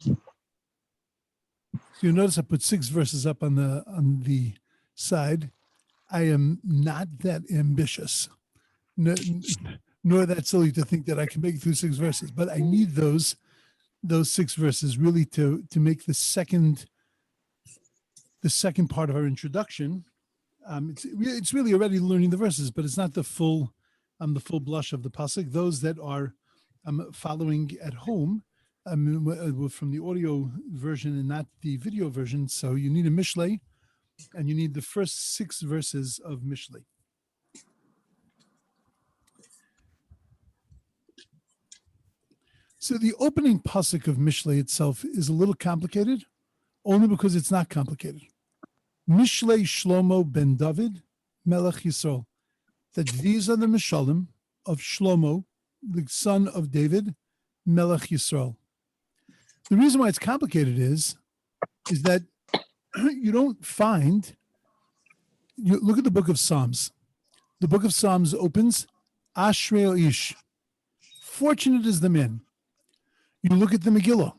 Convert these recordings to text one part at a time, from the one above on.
So you notice I put 6 verses up on the side. I am not that ambitious, nor that silly to think that I can make it through 6 verses. But I need those 6 verses really to make the second part of our introduction. It's really already learning the verses, but it's not the full blush of the pasuk. Those that are following at home from the audio version and not the video version. So you need a Mishlei, and you need the first 6 verses of Mishlei. So the opening pasuk of Mishlei itself is a little complicated, only because it's not complicated. Mishlei Shlomo ben David, Melech Yisrael. That these are the Mashalim of Shlomo, the son of David, Melech Yisrael. The reason why it's complicated is that you don't find, you look at the book of Psalms. The book of Psalms opens, Ashrei Ish, fortunate is the man. You look at the Megillah,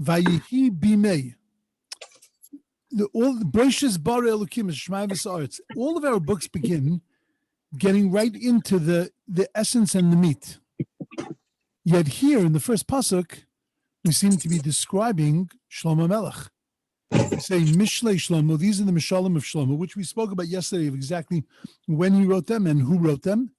Vayihi Bimei, all of our books begin getting right into the essence and the meat. Yet here in the first pasuk, we seem to be describing Shlomo Melech. We say Mishlei Shlomo, these are the Mashalim of Shlomo, which we spoke about yesterday of exactly when he wrote them and who wrote them.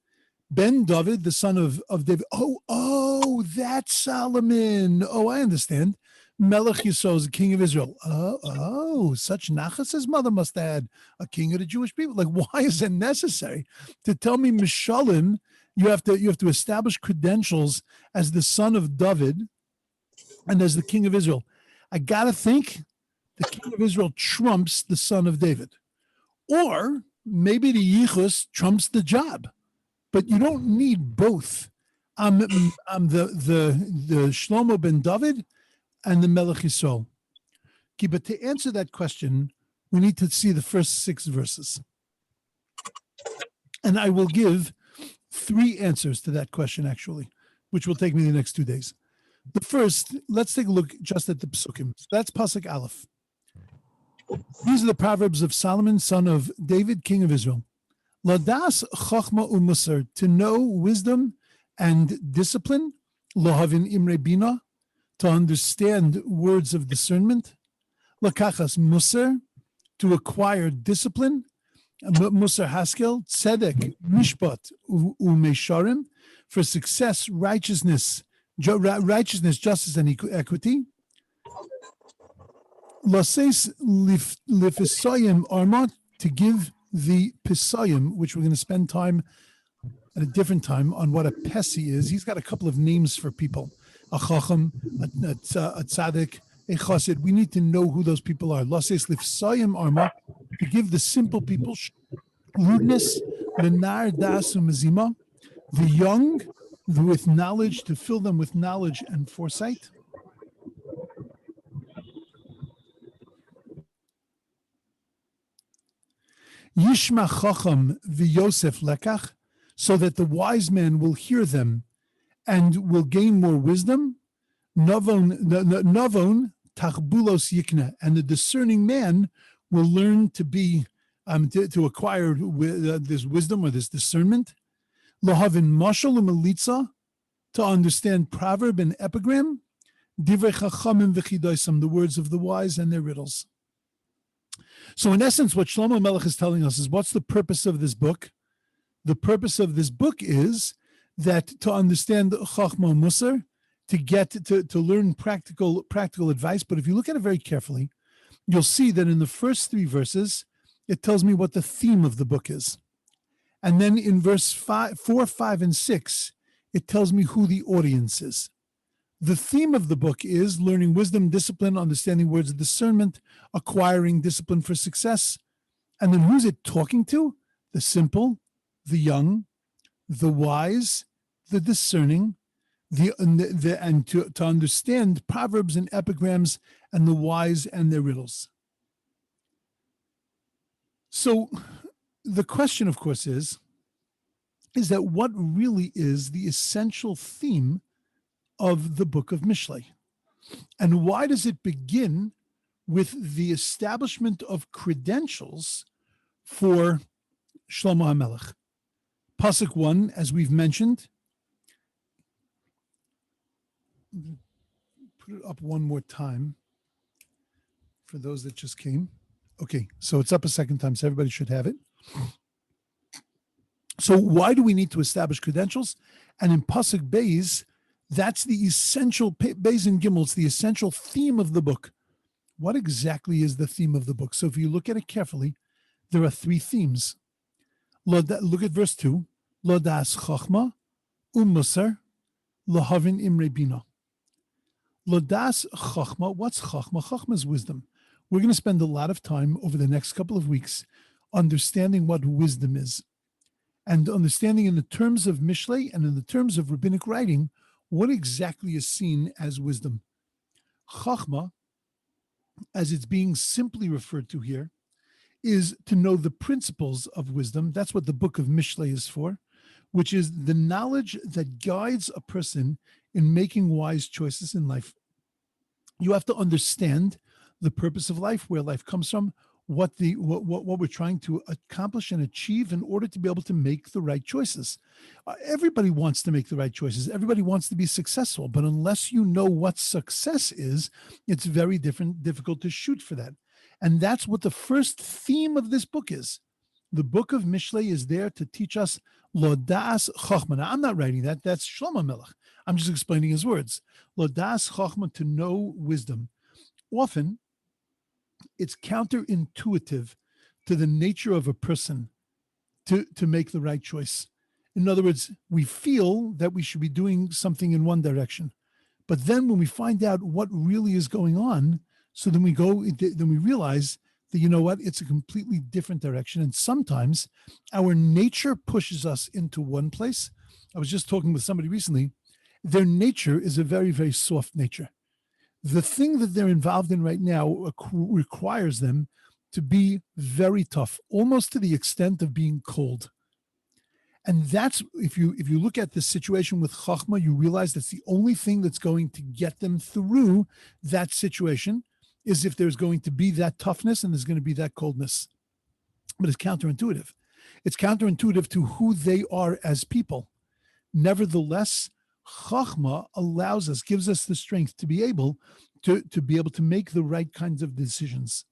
Ben David, the son of David. Oh, that's Solomon. Oh, I understand. Melech Yisrael is the king of Israel. Oh, such nachas his mother must have had, a king of the Jewish people. Like, why is it necessary to tell me Mashalim? You have to establish credentials as the son of David and as the king of Israel. I gotta think the king of Israel trumps the son of David, or maybe the yichus trumps the job. But you don't need both. I'm the Shlomo ben David and the Melech Yisrael. Okay, but to answer that question, we need to see the first 6 verses. And I will give 3 answers to that question, actually, which will take me the next 2 days. The first, let's take a look just at the psukim. So that's pasuk Aleph. These are the proverbs of Solomon, son of David, king of Israel. Ladas chachma umusar, to know wisdom and discipline. Lohavin imre bina, to understand words of discernment. Lakachas musar, to acquire discipline. Musar haskel, tzedek, mishpat, umesharim, for success, righteousness, justice, and equity. Lases lifisayim arma, to give the pisayim, which we're going to spend time at a different time on what a pesi is. He's got a couple of names for people. A chacham, a tzaddik, a chassid. We need to know who those people are. Lases lifisayim arma, to give the simple people rudeness, the nar das umazima, the young with knowledge, to fill them with knowledge and foresight. Yishma chacham v'yosef lekach, so that the wise man will hear them and will gain more wisdom. Navon tachbulos yikna, and the discerning man will learn to be to acquire this wisdom or this discernment. Lohavin mashal u'melitza, to understand proverb and epigram. Divrei chachamim v'chidaisam, the words of the wise and their riddles. So in essence, what Shlomo Melech is telling us is, what's the purpose of this book? The purpose of this book is that to understand Chachma Musar, to get to learn practical advice. But if you look at it very carefully, you'll see that in the first 3 verses, it tells me what the theme of the book is. And then in verse 4, 5, and 6, it tells me who the audience is. The theme of the book is learning wisdom, discipline, understanding words of discernment, acquiring discipline for success. And then who's it talking to? The simple, the young, the wise, the discerning, and to understand proverbs and epigrams, and the wise and their riddles. So the question, of course, is that what really is the essential theme of the book of Mishlei? And why does it begin with the establishment of credentials for Shlomo HaMelech? Pasuk 1, as we've mentioned, put it up one more time for those that just came. Okay, so it's up a second time, so everybody should have it. So why do we need to establish credentials? And in Pasuk Beis, that's the essential, Beis and Gimel, it's the essential theme of the book. What exactly is the theme of the book? So if you look at it carefully, there are three themes. Look at verse 2. Lodas Chachma, Musar, Lahavin Imre Bina. Lodas Chachma, what's Chachma? Chachma is wisdom. We're going to spend a lot of time over the next couple of weeks understanding what wisdom is, and understanding in the terms of Mishlei and in the terms of rabbinic writing what exactly is seen as wisdom. Chachma, as it's being simply referred to here, is to know the principles of wisdom. That's what the book of Mishlei is for, which is the knowledge that guides a person in making wise choices in life. You have to understand the purpose of life, where life comes from, what we're trying to accomplish and achieve in order to be able to make the right choices. Everybody wants to make the right choices. Everybody wants to be successful, but unless you know what success is, it's very difficult to shoot for that. And that's what the first theme of this book is. The book of Mishlei is there to teach us Lodas Chachma. Now, I'm not writing that. That's Shlomo Melech. I'm just explaining his words. Lodas Chachma, to know wisdom. Often, it's counterintuitive to the nature of a person to make the right choice. In other words, we feel that we should be doing something in one direction. But then when we find out what really is going on, so then we realize that, you know what, it's a completely different direction. And sometimes our nature pushes us into one place. I was just talking with somebody recently. Their nature is a very, very soft nature. The thing that they're involved in right now requires them to be very tough, almost to the extent of being cold. And that's, if you look at the situation with Chachma, you realize that's the only thing that's going to get them through that situation, is if there's going to be that toughness and there's going to be that coldness. But it's counterintuitive. It's counterintuitive to who they are as people. Nevertheless, Chachma allows us, gives us the strength to be able to make the right kinds of decisions.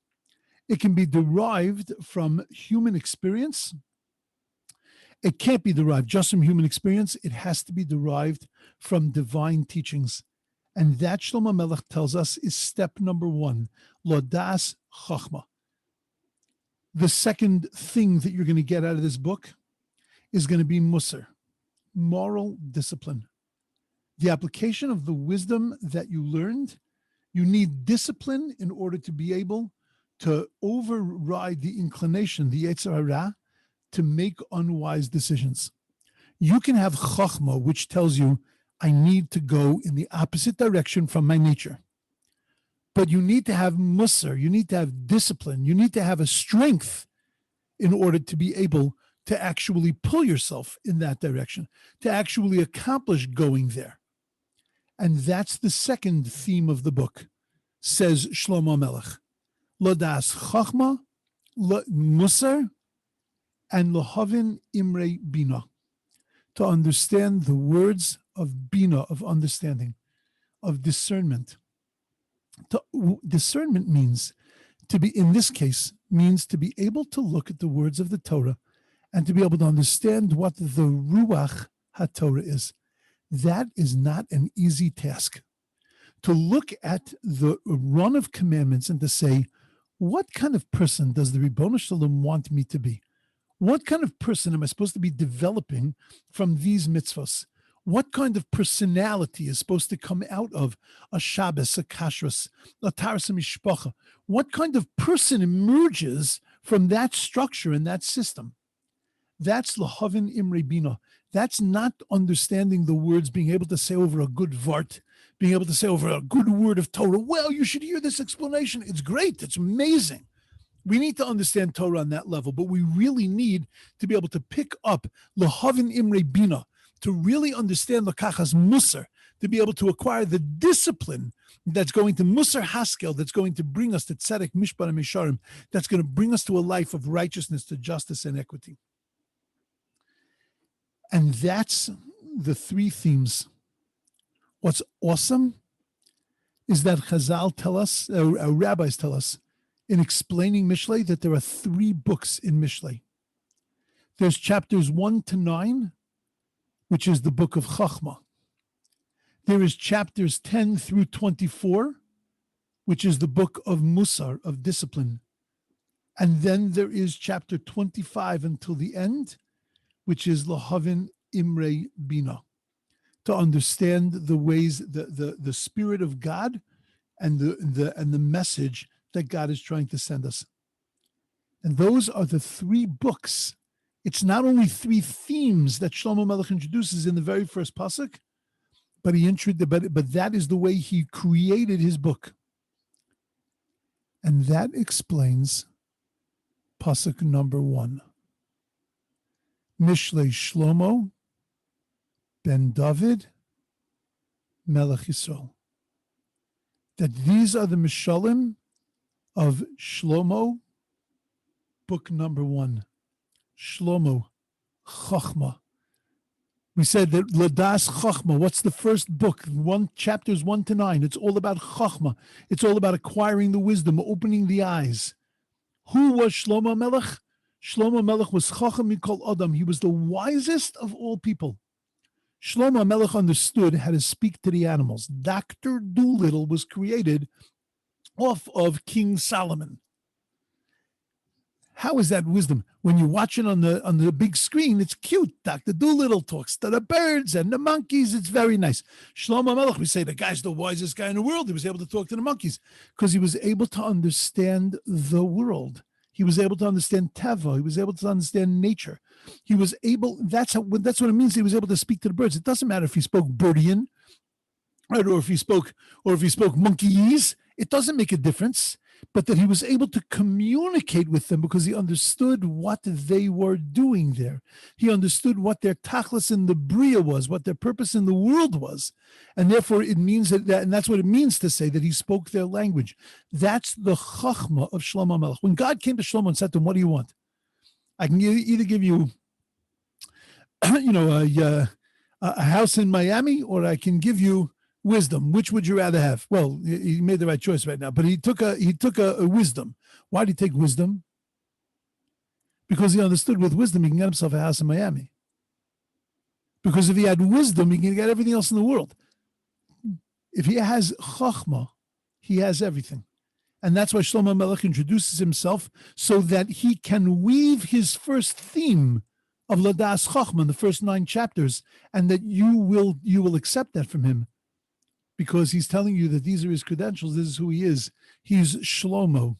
It can be derived from human experience. It can't be derived just from human experience. It has to be derived from divine teachings. And that, Shlomo Melech tells us, is step number 1, Lodas Chachma. The second thing that you're going to get out of this book is going to be Musar, moral discipline. The application of the wisdom that you learned. You need discipline in order to be able to override the inclination, the Yetzer Hara, to make unwise decisions. You can have Chachma, which tells you, I need to go in the opposite direction from my nature. But you need to have Musar, you need to have discipline, you need to have a strength in order to be able to actually pull yourself in that direction, to actually accomplish going there. And that's the second theme of the book, says Shlomo Melech. Lodas Chachma, Musar, and Lahavin Imre Bina, to understand the words of Bina, of understanding, of discernment. Discernment means to be, in this case, means to be able to look at the words of the Torah and to be able to understand what the Ruach HaTorah is. That is not an easy task. To look at the run of commandments and to say, what kind of person does the Ribono Shalom want me to be? What kind of person am I supposed to be developing from these mitzvahs? What kind of personality is supposed to come out of a Shabbos, a Kashrus, a Taras Mishpacha? What kind of person emerges from that structure and that system? That's Lahavin Imre Bina. That's not understanding the words, being able to say over a good vart, being able to say over a good word of Torah, well, you should hear this explanation. It's great. It's amazing. We need to understand Torah on that level, but we really need to be able to pick up Lahavin Imre Bina, to really understand Lakachas Musar, to be able to acquire the discipline that's going to Musar Haskel, that's going to bring us to Tzedek, Mishpat, and Misharim, that's going to bring us to a life of righteousness, to justice and equity. And that's the three themes. What's awesome is that Chazal tell us, our rabbis tell us, in explaining Mishlei, that there are 3 books in Mishlei. There's chapters 1 to 9, which is the book of Chachma. There is chapters 10 through 24, which is the book of Musar, of discipline. And then there is chapter 25 until the end, which is Lahavin Imrei Bina, to understand the ways, the spirit of God and the message that God is trying to send us. And those are the 3 books. It's not only 3 themes that Shlomo Melech introduces in the very first pasuk, but that is the way he created his book. And that explains pasuk number 1. Mishlei Shlomo ben David Melech Yisrael. That these are the Mashalim of Shlomo, book number 1. Shlomo, Chachma. We said that Ladas Chachma, what's the first book? Chapters 1 to 9. It's all about Chachma. It's all about acquiring the wisdom, opening the eyes. Who was Shlomo Melech? Shlomo Melech was Chacham Mikol Adam. He was the wisest of all people. Shlomo Melech understood how to speak to the animals. Dr. Doolittle was created off of King Solomon. How is that wisdom? When you watch it on the big screen, it's cute. Dr. Doolittle talks to the birds and the monkeys. It's very nice. Shlomo Melech, we say the guy's the wisest guy in the world. He was able to talk to the monkeys because he was able to understand the world. He was able to understand Teva. He was able to understand nature. He was able, that's what it means. He was able to speak to the birds. It doesn't matter if he spoke Birdian, right, or if he spoke monkeyese. It doesn't make a difference. But that he was able to communicate with them because he understood what they were doing there. He understood what their tachlis in the bria was, what their purpose in the world was. And therefore it means that, and that's what it means to say that he spoke their language. That's the chachma of Shlomo Melech. When God came to Shlomo and said to him, what do you want? I can either give you, a house in Miami, or I can give you wisdom. Which would you rather have? Well, he made the right choice right now, but he took a wisdom. Why did he take wisdom? Because he understood with wisdom he can get himself a house in Miami. Because if he had wisdom, he can get everything else in the world. If he has chachma, he has everything. And that's why Shlomo Melech introduces himself, so that he can weave his first theme of Ladas Chachma in the first 9 chapters, and that you will accept that from him. Because he's telling you that these are his credentials. This is who he is. He's Shlomo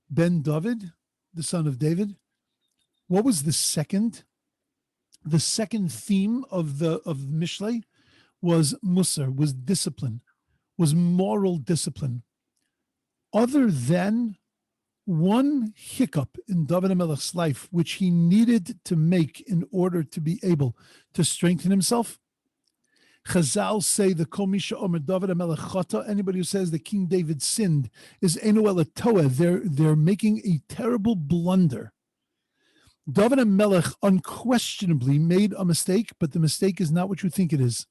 ben David, the son of David. What was the second? The second theme of Mishlei was Musar, was discipline, was moral discipline. Other than one hiccup in David HaMelech's life, which he needed to make in order to be able to strengthen himself, Chazal say the Kol Misha Omer David HaMelech Chata, anybody who says that King David sinned, is Enu El Toeh. They're making a terrible blunder. David HaMelech unquestionably made a mistake, but the mistake is not what you think it is.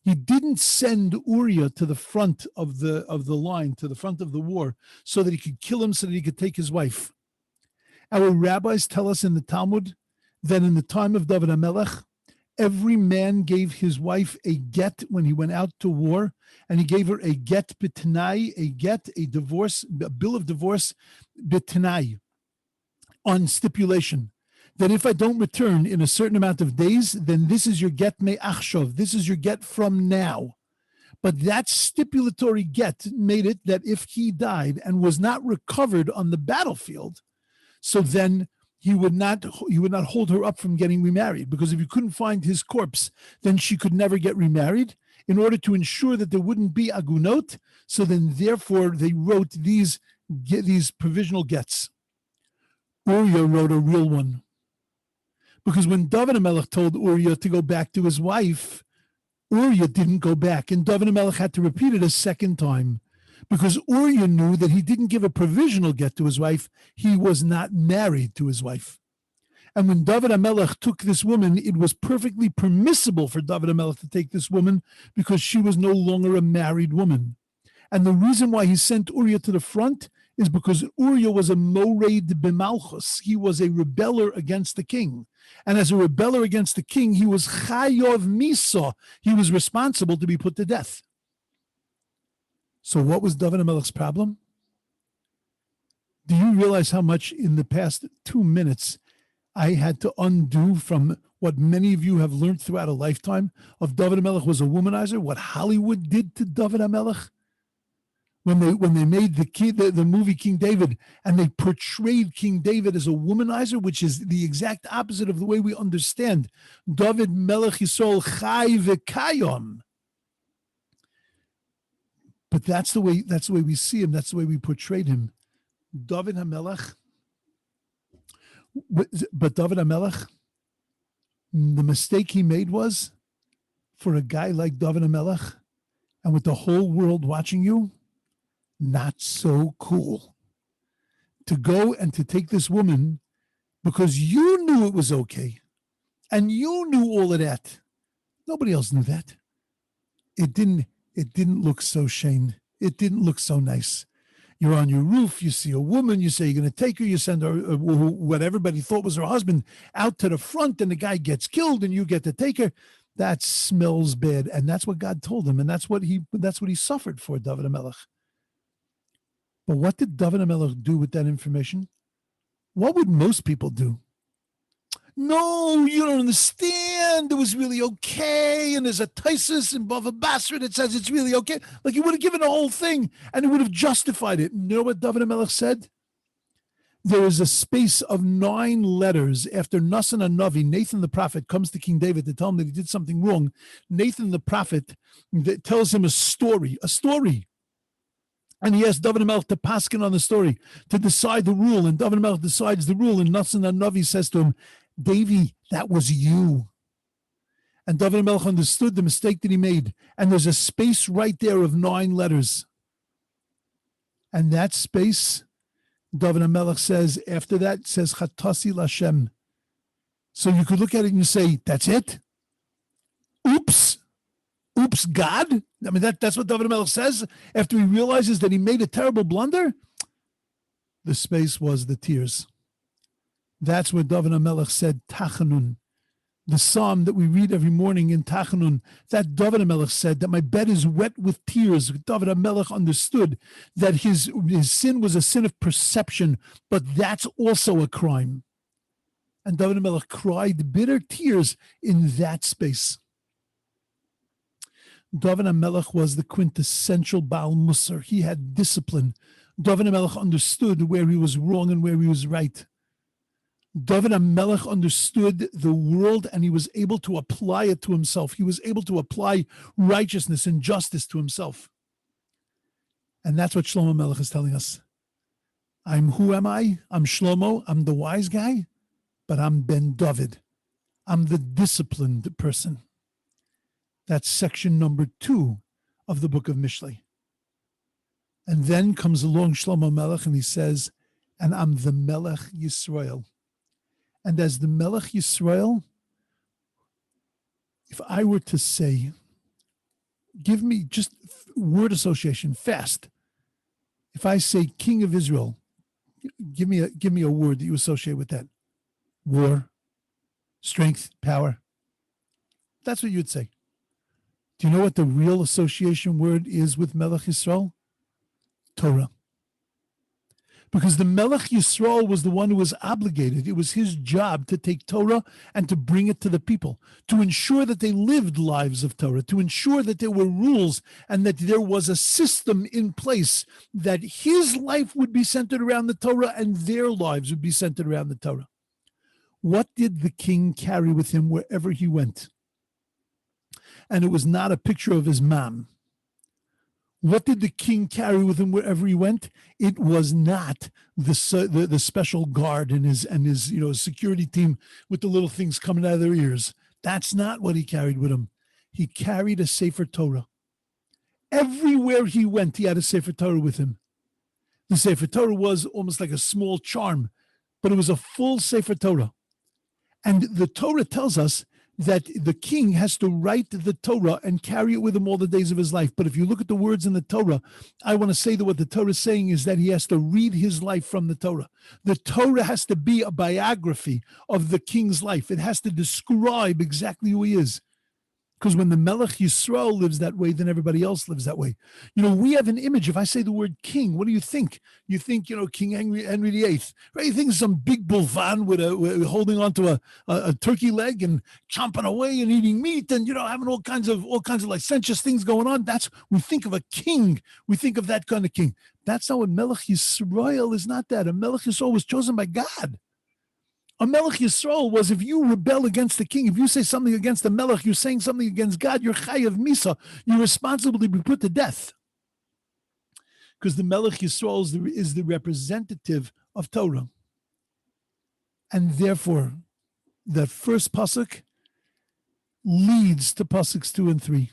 He didn't send Uriah to the front of the line, to the front of the war, so that he could kill him, so that he could take his wife. Our rabbis tell us in the Talmud that in the time of David HaMelech, every man gave his wife a get when he went out to war, and he gave her a get b'tanai, a divorce, a bill of divorce b'tanai, on stipulation that if I don't return in a certain amount of days, then this is your get me achshov, this is your get from now. But that stipulatory get made it that if he died and was not recovered on the battlefield, so then he would not hold her up from getting remarried, because if you couldn't find his corpse, then she could never get remarried, in order to ensure that there wouldn't be agunot. So then therefore they wrote these provisional gets. Uriah wrote a real one. Because when David HaMelech told Uriah to go back to his wife, Uriah didn't go back, and David HaMelech had to repeat it a second time because Uriah knew that he didn't give a provisional get to his wife. He was not married to his wife. And when David HaMelech took this woman, it was perfectly permissible for David HaMelech to take this woman because she was no longer a married woman. And the reason why he sent Uriah to the front is because Uriah was a mored b'malchus. He was a rebeller against the king. And as a rebeller against the king, he was chayov misa. He was responsible to be put to death. So what was David HaMelech's problem? Do you realize how much in the past 2 minutes I had to undo from what many of you have learned throughout a lifetime of David HaMelech was a womanizer, what Hollywood did to David HaMelech? When they made the movie King David and they portrayed King David as a womanizer, which is the exact opposite of the way we understand David Melech Yisrael Chai v'Kayom. But that's the way we see him. That's the way we portrayed him. David HaMelech. But David HaMelech, the mistake he made was for a guy like David HaMelech, and with the whole world watching you, not so cool to go and to take this woman because you knew it was okay and you knew all of that. Nobody else knew that. It didn't look so Shane. It didn't look so nice. You're on your roof, you see a woman, you say you're going to take her, you send her, what everybody thought was her husband, out to the front, and the guy gets killed and you get to take her. That smells bad. And that's what God told him. And that's what he suffered for, David HaMelech. But what did David HaMelech do with that information? What would most people do? No, you don't understand. It was really okay. And there's a thesis in Bava Basra that says it's really okay. Like he would have given the whole thing and it would have justified it. You know what David HaMelech said? There is a space of 9 letters after Nasan HaNavi, Nathan the prophet, comes to King David to tell him that he did something wrong. Nathan the prophet tells him a story. And he asks David HaMelech to paskin on the story, to decide the rule. And David HaMelech decides the rule. And Nasan HaNavi says to him, Davy, that was you. And David HaMelech understood the mistake that he made. And there's a space right there of 9 letters. And that space, David HaMelech says, after that, says, Chatasi Lashem. So you could look at it and you say, that's it? Oops, God? I mean, that's what David HaMelech says after he realizes that he made a terrible blunder. The space was the tears. That's where David HaMelech said, Tachanun. The psalm that we read every morning in Tachanun, that David HaMelech said that my bed is wet with tears. David HaMelech understood that his sin was a sin of perception, but that's also a crime. And David HaMelech cried bitter tears in that space. David HaMelech was the quintessential Baal Musar. He had discipline. David HaMelech understood where he was wrong and where he was right. David HaMelech understood the world and he was able to apply it to himself. He was able to apply righteousness and justice to himself. And that's what Shlomo Melech is telling us. Who am I? I'm Shlomo. I'm the wise guy, but I'm Ben David. I'm the disciplined person. That's section number 2 of the book of Mishlei. And then comes along Shlomo Melech and he says, and I'm the Melech Yisrael. And as the Melech Yisrael, if I were to say, give me just word association, fast. If I say King of Israel, give me a word that you associate with that. War, strength, power. That's what you'd say. Do you know what the real association word is with Melech Yisrael? Torah. Because the Melech Yisrael was the one who was obligated. It was his job to take Torah and to bring it to the people, to ensure that they lived lives of Torah, to ensure that there were rules and that there was a system in place, that his life would be centered around the Torah and their lives would be centered around the Torah. What did the king carry with him wherever he went? And it was not a picture of his mom. What did the king carry with him wherever he went? It was not the special guard and his security team with the little things coming out of their ears. That's not what he carried with him. he carried a Sefer Torah. Everywhere he went, he had a Sefer Torah with him. The Sefer Torah was almost like a small charm, but it was a full Sefer Torah. And the Torah tells us that the king has to write the Torah and carry it with him all the days of his life. But if you look at the words in the Torah, I want to say that what the Torah is saying is that he has to read his life from the Torah. The Torah has to be a biography of the king's life. It has to describe exactly who he is. Because when the Melech Yisrael lives that way, then everybody else lives that way. We have an image. If I say the word king, what do you think? You think, King Henry VIII, right? You think some big bulvan with holding onto a turkey leg and chomping away and eating meat and, having all kinds of licentious things going on. We think of a king. We think of that kind of king. That's not what Melech Yisrael is. Not that. A Melech Yisrael was chosen by God. A Melech Yisrael was if you rebel against the king, if you say something against the Melech, you're saying something against God, you're acheive misa, you're responsible to be put to death. Because the Melech Yisrael is the representative of Torah. And therefore, that first pasuk leads to pasuks 2 and 3.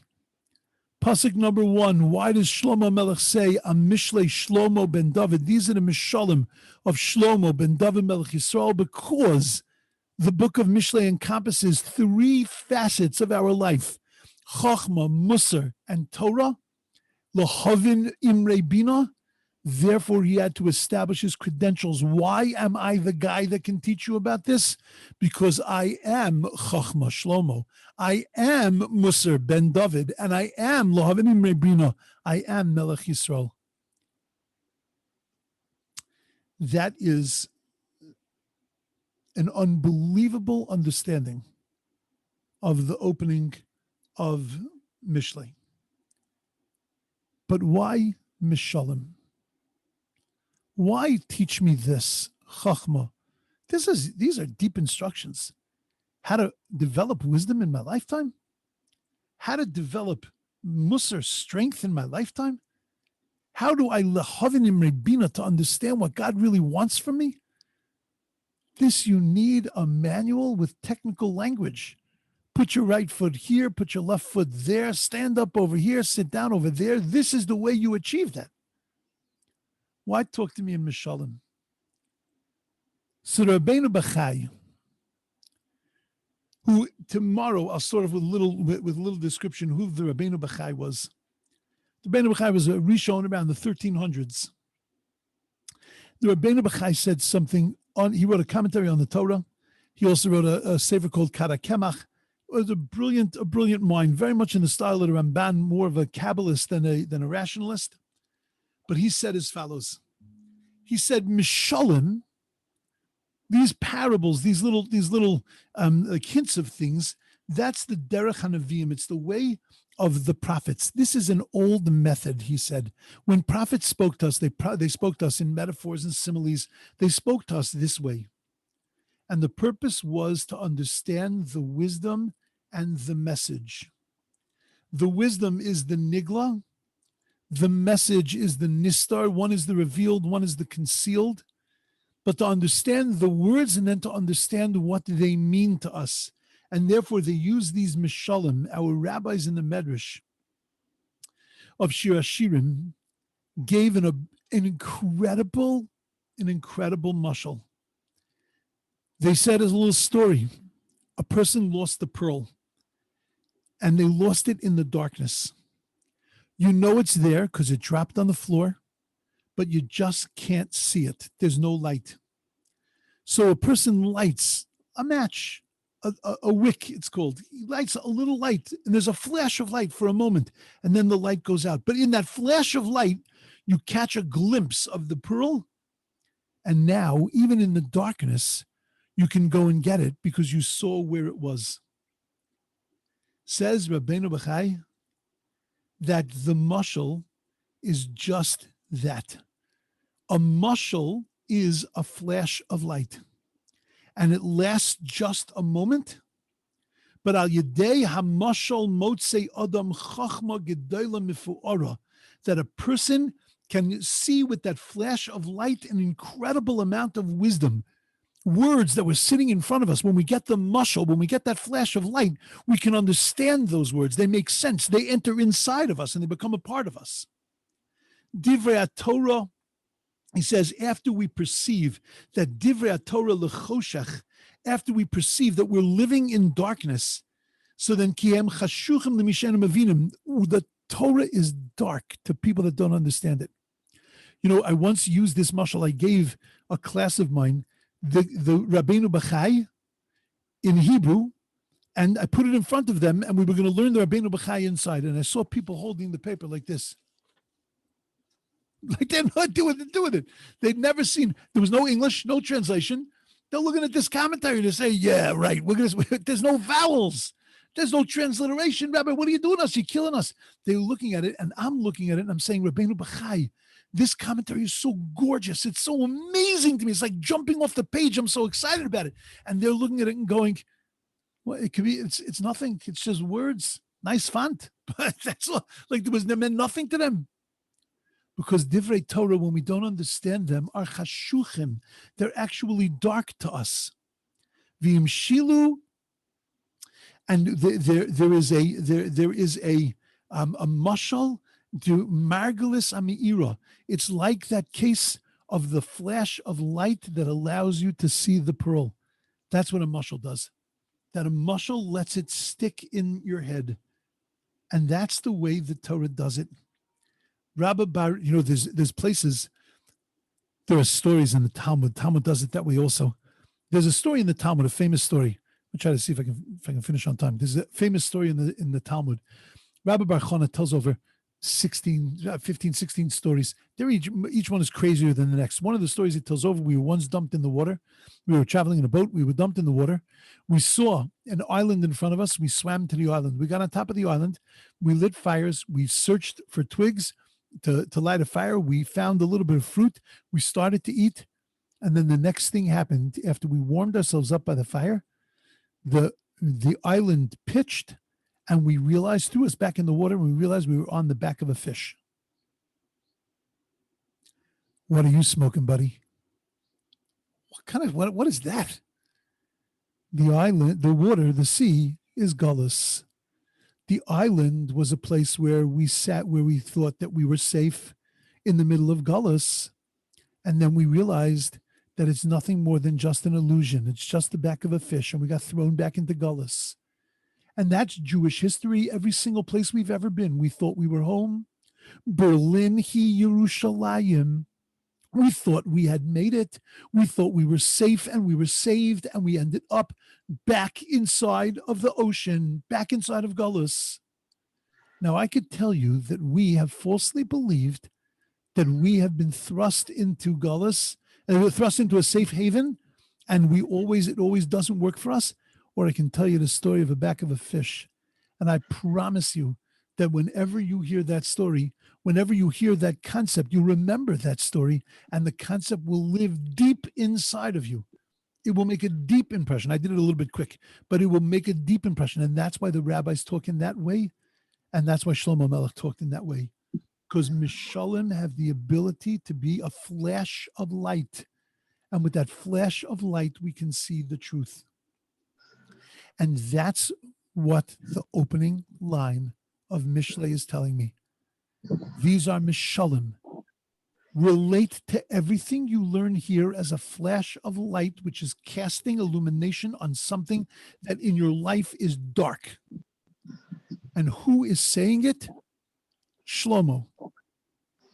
Pasuk number 1, why does Shlomo Melech say, a Mishlei Shlomo ben David? These are the Mashalim of Shlomo ben David Melech Yisrael, because the book of Mishlei encompasses 3 facets of our life: Chochmah, Musar, and Torah. Lohavin Imrei Bina. Therefore, he had to establish his credentials. Why am I the guy that can teach you about this? Because I am Chochmah Shlomo. I am Musar ben David, and I am Lohavin Imrei Bina. I am Melech Yisrael. That is an unbelievable understanding of the opening of Mishlei. But why Mishalim? Why teach me this, Chachma? These are deep instructions. How to develop wisdom in my lifetime? How to develop Musar, strength in my lifetime? How do I lehavin imrei bina to understand what God really wants from me? This, you need a manual with technical language. Put your right foot here, put your left foot there, stand up over here, sit down over there. This is the way you achieve that. Why talk to me in Mashalim? So Rabbeinu Bachai, who tomorrow I'll start off with a little description who the Rabbeinu Bachai was. The Rabbeinu Bachai was a Rishon around the 1300s. The Rabbeinu Bachai said something he wrote a commentary on the Torah. He also wrote a sefer called Kara Kemach. It was a brilliant mind, very much in the style of the Ramban, more of a Kabbalist than a rationalist. But he said as follows. He said, Mishalim, these parables, these little like hints of things, that's the derech hanavim. It's the way of the prophets. This is an old method, he said. When prophets spoke to us, they spoke to us in metaphors and similes. They spoke to us this way. And the purpose was to understand the wisdom and the message. The wisdom is the nigla. The message is the nistar. One is the revealed, one is the concealed. But to understand the words and then to understand what they mean to us. And therefore they use these mishalim. Our rabbis in the Medrash of Shir Hashirim gave an incredible mashal. They said as a little story, a person lost the pearl and they lost it in the darkness. You know it's there because it dropped on the floor, but you just can't see it. There's no light. So a person lights a match, a wick, it's called. He lights a little light, and there's a flash of light for a moment, and then the light goes out. But in that flash of light, you catch a glimpse of the pearl, and now, even in the darkness, you can go and get it because you saw where it was. Says Rabbeinu Bachai that the mashal is just that. A mashal is a flash of light, and it lasts just a moment. But al yedei hamashal motzei adam chachma gedola mifu'ara, that a person can see with that flash of light an incredible amount of wisdom. words that were sitting in front of us, when we get the mashal, when we get that flash of light, we can understand those words. They make sense. They enter inside of us and they become a part of us. Divrei Torah, he says, after we perceive that Divrei Torah lechoshech, after we perceive that we're living in darkness, so then kiem chashuchim lemishenim avinim, the Torah is dark to people that don't understand it. You know, I once used this mashal. I gave a class of mine the Rabbeinu Bachai in Hebrew, and I put it in front of them, and we were going to learn the Rabbeinu Bachai inside. And I saw people holding the paper like this. Like they're not doing it. They'd never seen, there was no English, no translation. They're looking at this commentary to say, yeah, right. There's no vowels. There's no transliteration. Rabbi, what are you doing us? You're killing us. They're looking at it, and I'm looking at it, and I'm saying, Rabbeinu Bachai, this commentary is so gorgeous. It's so amazing to me. It's like jumping off the page. I'm so excited about it. And they're looking at it and going, well, it could be, it's nothing. It's just words. Nice font. But that's all. Like there meant nothing to them. Because Divrei Torah, when we don't understand them, are chashuchim. They're actually dark to us. V'im shilu, and there is a mashal to margalis amiira. It's like that case of the flash of light that allows you to see the pearl. That's what a mashal does. That a mashal lets it stick in your head, and that's the way the Torah does it. Rabbi Bar, you know, there's places, there are stories in the Talmud. Talmud does it that way also. There's a story in the Talmud, a famous story. I'll try to see if I can finish on time. There's a famous story in the Talmud. Rabbi Bar Chana tells over 15, 16 stories. They're each one is crazier than the next. One of the stories he tells over, we were once dumped in the water. We were traveling in a boat. We were dumped in the water. We saw an island in front of us. We swam to the island. We got on top of the island. We lit fires. We searched for twigs to light a fire. We found a little bit of fruit. We started to eat. And then the next thing happened after we warmed ourselves up by the fire. The island pitched, and we realized, threw us back in the water, and we realized we were on the back of a fish. What are you smoking, buddy? What is that? The island, the water, the sea is gullus. The island was a place where we sat, where we thought that we were safe in the middle of gullus. And then we realized that it's nothing more than just an illusion. It's just the back of a fish, and we got thrown back into gullus. And that's Jewish history. Every single place we've ever been, we thought we were home. Berlin, Yerushalayim. We thought we had made it. We thought we were safe and we were saved, and we ended up back inside of the ocean, back inside of gullus. Now, I could tell you that we have falsely believed that we have been thrust into gullus, thrust into a safe haven, and it always doesn't work for us. Or I can tell you the story of the back of a fish. And I promise you that whenever you hear that story, whenever you hear that concept, you remember that story, and the concept will live deep inside of you. It will make a deep impression. I did it a little bit quick, but it will make a deep impression. And that's why the rabbis talk in that way. And that's why Shlomo Melech talked in that way. Because Mashalim have the ability to be a flash of light. And with that flash of light, we can see the truth. And that's what the opening line of Mishlei is telling me. These are Mashalim. Relate to everything you learn here as a flash of light, which is casting illumination on something that in your life is dark. And who is saying it? Shlomo,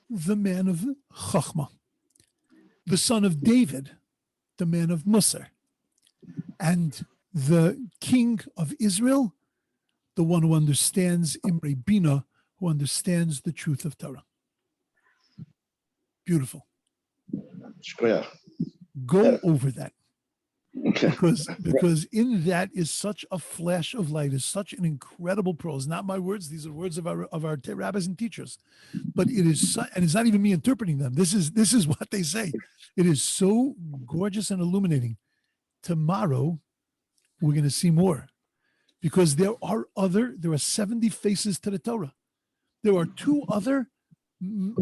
the man of Chachma, the son of David, the man of Musar, and the king of Israel, the one who understands Imre Bina, who understands the truth of Torah. Beautiful. Go over that. Because in that is such a flash of light, is such an incredible pearl. It's not my words; these are words of our rabbis and teachers. But it is, and it's not even me interpreting them. This is what they say. It is so gorgeous and illuminating. Tomorrow, we're going to see more, because there are 70 faces to the Torah. There are 2 other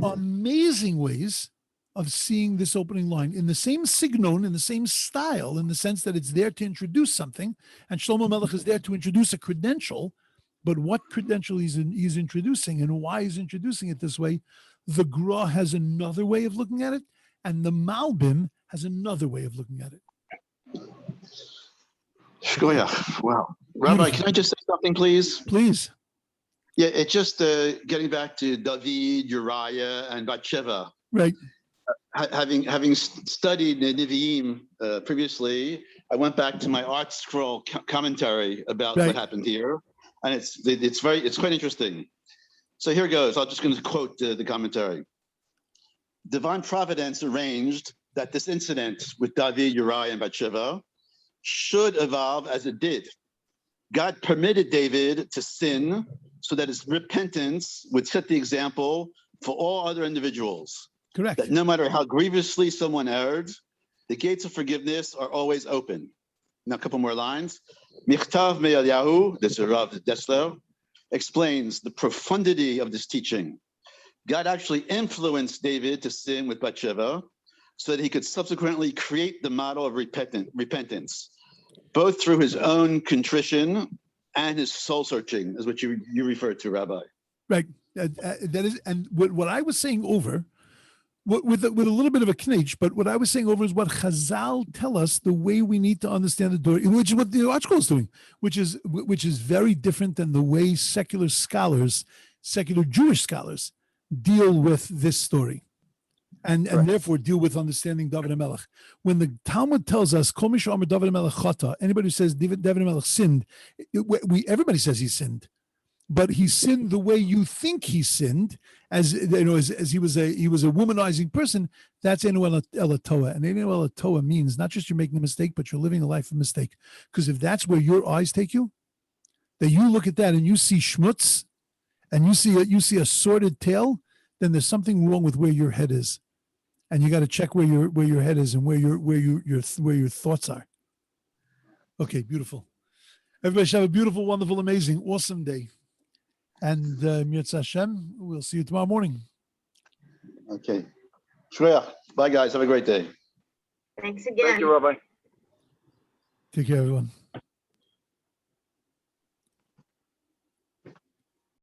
amazing ways of seeing this opening line in the same signon, in the same style, in the sense that it's there to introduce something, and Shlomo Melech is there to introduce a credential. But what credential he's introducing and why he's introducing it this way, the Gra has another way of looking at it, and the Malbim has another way of looking at it. Shkoyach. Wow. Rabbi, can I just say something, please? Please. Yeah, it's just getting back to David, Uriah, and Bathsheba. Right. Having studied Nevi'im previously, I went back to my art scroll commentary about what happened here, and it's quite interesting. So here goes. I'm just going to quote the commentary. Divine providence arranged that this incident with David, Uriah, and Bathsheba should evolve as it did. God permitted David to sin so that his repentance would set the example for all other individuals. Correct. That no matter how grievously someone erred, the gates of forgiveness are always open. Now, a couple more lines. Michtav Me'Eliyahu, this is Rav Dessler, explains the profundity of this teaching. God actually influenced David to sin with Bathsheba so that he could subsequently create the model of repentance, both through his own contrition and his soul searching, is what you referred to, Rabbi. Right. That is, and what I was saying over, with a little bit of a knitch, but what I was saying over is what Chazal tell us the way we need to understand the Torah, which is what the article is doing, which is very different than the way secular Jewish scholars deal with this story, and therefore deal with understanding David HaMelech. When the Talmud tells us, Kol Misha Amar David HaMelech Chata, anybody who says David HaMelech sinned, everybody says he sinned. But he sinned the way you think he sinned, as you know, as he was a womanizing person. That's Enu El Toa, and Enu El Toa means not just you're making a mistake, but you're living a life of mistake. Because if that's where your eyes take you, that you look at that and you see schmutz, and you see a sordid tail, then there's something wrong with where your head is, and you got to check where your head is and where your thoughts are. Okay, beautiful. Everybody should have a beautiful, wonderful, amazing, awesome day. And Mirza Hashem, we'll see you tomorrow morning. Okay. Shkoyach. Bye, guys. Have a great day. Thanks again. Thank you, Rabbi. Take care, everyone.